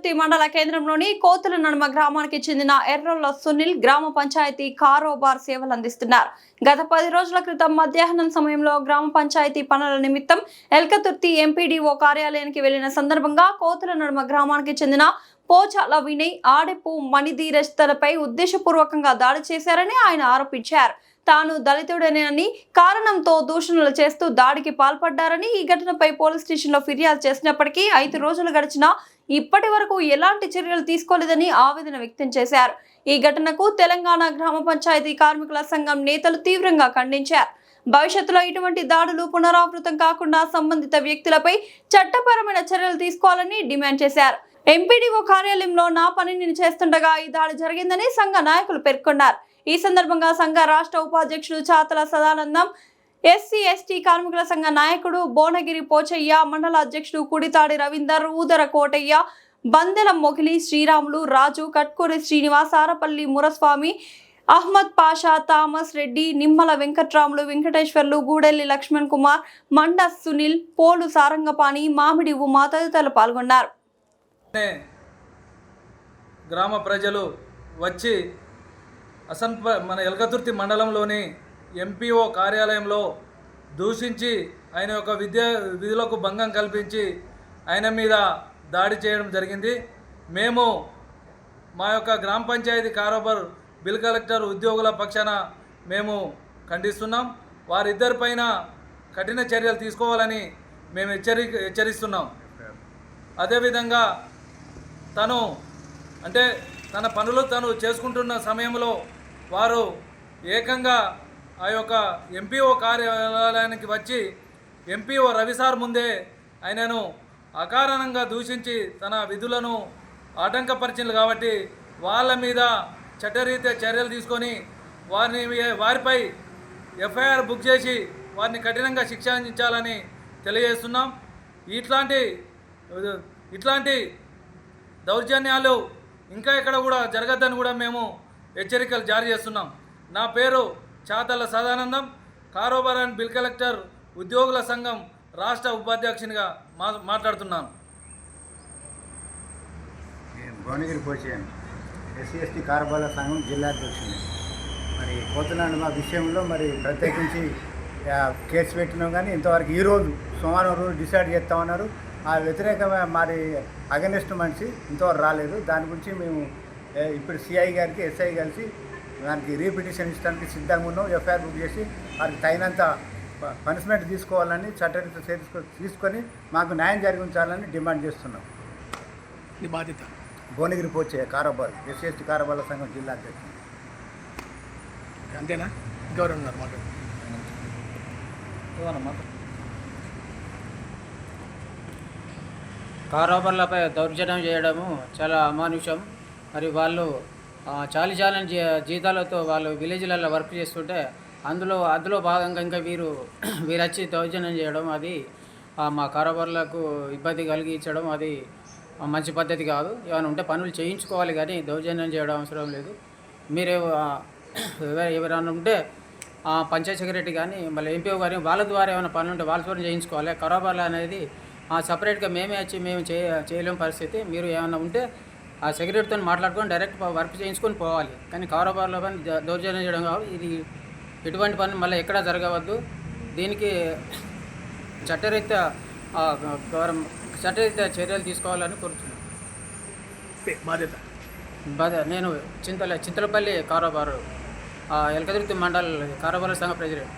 ఎల్కతుర్తి మండల కేంద్రంలోని కోతుల నడుమ గ్రామానికి చెందిన ఎర్రొల్ల సునీల్ గ్రామ పంచాయతీ కారోబార్ సేవలు అందిస్తున్నారు. గత 10 రోజుల క్రితం మధ్యాహ్నం సమయంలో గ్రామ పంచాయతీ పనుల నిమిత్తం ఎల్కతుర్తి ఎంపీడీఓ కార్యాలయానికి వెళ్లిన సందర్భంగా కోతుల నడుమ గ్రామానికి చెందిన పోచాల వినయ్, ఆడెపు మణిధీరజ్ తలపై ఉద్దేశపూర్వకంగా దాడి చేశారని ఆయన ఆరోపించారు. తాను దళితుడేనని కారణంతో దూషణలు చేస్తూ దాడికి పాల్పడ్డారని, ఈ ఘటనపై పోలీస్ స్టేషన్లో ఫిర్యాదు చేసినప్పటికీ 5 రోజులు గడిచినా ఇప్పటి వరకు ఎలాంటి చర్యలు తీసుకోలేదని ఆవేదన వ్యక్తం చేశారు. ఈ ఘటనకు తెలంగాణ గ్రామ పంచాయతీ కార్మికుల సంఘం నేతలు తీవ్రంగా ఖండించారు. భవిష్యత్తులో ఇటువంటి దాడులు పునరావృతం కాకుండా సంబంధిత వ్యక్తులపై చట్టపరమైన చర్యలు తీసుకోవాలని డిమాండ్ చేశారు. ఎంపీడీఓ కార్యాలయంలో నా పనిని చేస్తుండగా ఈ దాడి జరిగిందని సంఘ నాయకులు పేర్కొన్నారు. ఈ సందర్భంగా సంఘ రాష్ట్ర ఉపాధ్యక్షుడు చాతల సదానందం, ఎస్సీ ఎస్టీ కార్మికుల సంఘ నాయకుడు బోనగిరి పోచయ్య, మండల అధ్యక్షుడు కుడితాడి రవీందర్, ఊదర కోటయ్య, బందెల మొగిలి శ్రీరాములు, రాజు, కట్కూరి శ్రీనివాస్, ఆరపల్లి మురస్వామి, అహ్మద్ పాషా, థామస్ రెడ్డి, నిమ్మల వెంకట్రాములు, వెంకటేశ్వర్లు, గూడెల్లి లక్ష్మణ్ కుమార్, మండ సునీల్, పోలు సారంగపాణి, మామిడి ఉమా తదితరులు పాల్గొన్నారు. గ్రామ ప్రజలు వచ్చి మన ఎల్కతుర్తి మండలంలోని ఎంపీఓ కార్యాలయంలో దూషించి ఆయన యొక్క విధులకు భంగం కల్పించి ఆయన మీద దాడి చేయడం జరిగింది. మేము మా యొక్క గ్రామ పంచాయతీ కారోబార్ బిల్ కలెక్టర్ ఉద్యోగుల పక్షాన మేము ఖండిస్తున్నాం. వారిద్దరిపైన కఠిన చర్యలు తీసుకోవాలని మేము హెచ్చరిస్తున్నాం. అదేవిధంగా తన పనులు తను చేసుకుంటున్న సమయంలో వారు ఏకంగా ఆ యొక్క ఎంపీఓ కార్యాలయానికి వచ్చి ఎంపీఓ రవిసార్ ముందే ఆయనను అకారణంగా దూషించి తన విధులను ఆటంకపరిచింది. కాబట్టి వాళ్ళ మీద చట్టరీత్యా చర్యలు తీసుకొని వారిపై ఎఫ్ఐఆర్ బుక్ చేసి వారిని కఠినంగా శిక్షించాలని తెలియజేస్తున్నాం. ఇట్లాంటి దౌర్జన్యాలు ఇంకా ఎక్కడ కూడా జరగద్దని కూడా మేము హెచ్చరికలు జారీ చేస్తున్నాం. నా పేరు చాతల సదానందం, కారోబార్ అండ్ బిల్ కలెక్టర్ ఉద్యోగుల సంఘం రాష్ట్ర ఉపాధ్యక్షునిగా మాట్లాడుతున్నాను. భువనగిరి పోచాను, ఎస్సీ ఎస్టీ కారోబార్ల సంఘం జిల్లా అధ్యక్షుని. మరి కోతుల విషయంలో మరి ప్రత్యేకించి కేసు పెట్టినాం, కానీ ఇంతవరకు ఈరోజు సోమవారం రోజు డిసైడ్ చేస్తామన్నారు. ఆ వ్యతిరేకమైన మరి అగెనిస్ట్ మనిషి ఇంతవరకు రాలేదు. దాని గురించి మేము ఇప్పుడు సిఐ గారికి ఎస్ఐ కలిసి దానికి రీపిటిషన్ ఇచ్చడానికి సిద్ధంగా ఉన్నాం. ఎఫ్ఐఆర్ బుక్ చేసి వారికి తగినంత పనిష్మెంట్ తీసుకోవాలని చట్టరీత్యా తీసుకొని మాకు న్యాయం జరిగించాలని డిమాండ్ చేస్తున్నాం. ఈ బాధ్యత భువనగిరి పోచే కారోబార్ ఎస్సీ ఎస్టీ కారోబార్ల సంఘం జిల్లా అధ్యక్షుడు. అంతేనా? ఇంకెవరు ఉన్నారు మాట? కారోబార్లపై దౌర్జన్యం చేయడము చాలా అమానుషం. మరి వాళ్ళు చాలని జీతాలతో వాళ్ళు విలేజ్లలో వర్క్ చేస్తుంటే అందులో భాగంగా ఇంకా వీరు వచ్చి దౌర్జన్యం చేయడం, అది మా కారోబార్లకు ఇబ్బంది కలిగించడం అది మంచి పద్ధతి కాదు. ఏమైనా ఉంటే పనులు చేయించుకోవాలి, కానీ దౌర్జన్యం చేయడం అవసరం లేదు. మీరు ఎవరైనా ఉంటే పంచాయత్ సెక్రటరీ కానీ మళ్ళీ ఎంపీఓ కానీ వాళ్ళ ద్వారా ఏమైనా పనులు ఉంటే వాళ్ళ ద్వారా చేయించుకోవాలి. కారోబార్లు అనేది సపరేట్గా మేమే వచ్చి మేము చేయలేని పరిస్థితి. మీరు ఏమైనా ఉంటే ఆ సెక్రటరీతో మాట్లాడుకొని డైరెక్ట్ వర్క్ చేయించుకొని పోవాలి, కానీ కారోబార్లో పని దౌర్జన్యం చేయడం కావాలి. ఇది ఎటువంటి పని మళ్ళీ ఎక్కడా జరగవద్దు. దీనికి చట్టరీత్యా చర్యలు తీసుకోవాలని కోరుతున్నాను. నేను చింతలపల్లి కారోబారు ఎల్కతుర్తి మండల్ కారోబార్ సంఘ ప్రెసిడెంట్.